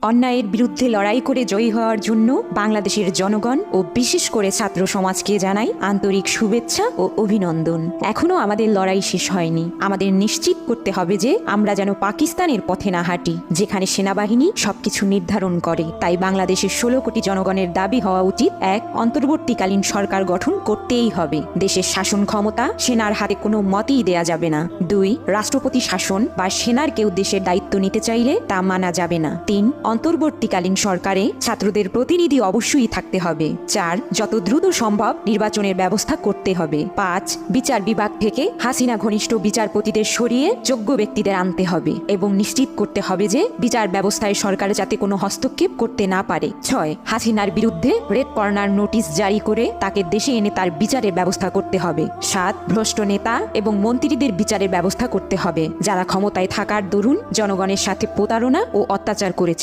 অন্যায়ের বিরুদ্ধে লড়াই করে জয়ী হওয়ার জন্য বাংলাদেশের জনগণ ও বিশেষ করে ছাত্র সমাজকে জানাই আন্তরিক শুভেচ্ছা ও অভিনন্দন। এখনো আমাদের লড়াই শেষ হয়নি। আমাদের নিশ্চিত করতে হবে যে আমরা যেন পাকিস্তানের পথে না হাঁটি, যেখানে সেনাবাহিনী সবকিছু নির্ধারণ করে। তাই বাংলাদেশের 16 কোটি জনগণের দাবি হওয়া উচিত, এক, অন্তর্বর্তীকালীন সরকার গঠন করতেই হবে। দেশের শাসন ক্ষমতা সেনার হাতে কোনো মতেই দেয়া যাবে না। 2, রাষ্ট্রপতি শাসন বা সেনার কেউ দেশের দায়িত্ব নিতে চাইলে তা মানা যাবে না। 3, অন্তর্বর্তীকালীন সরকারে ছাত্রদের প্রতিনিধি অবশ্যই থাকতে হবে। 4, যত দ্রুত সম্ভব নির্বাচনের ব্যবস্থা করতে হবে। 5, বিচার বিভাগ থেকে হাসিনা ঘনিষ্ঠ বিচারপতিদের সরিয়ে যোগ্য ব্যক্তিদের আনতে হবে এবং নিশ্চিত করতে হবে যে বিচার ব্যবস্থায় সরকার যাতে কোনো হস্তক্ষেপ করতে না পারে। 6, হাসিনার বিরুদ্ধে রেড কর্নার নোটিশ জারি করে তাকে দেশে এনে তার বিচারের ব্যবস্থা করতে হবে। 7, ভ্রষ্ট নেতা এবং মন্ত্রীদের বিচারের ব্যবস্থা করতে হবে, যারা ক্ষমতায় থাকার দরুন জনগণের সাথে প্রতারণা ও অত্যাচার করেছে।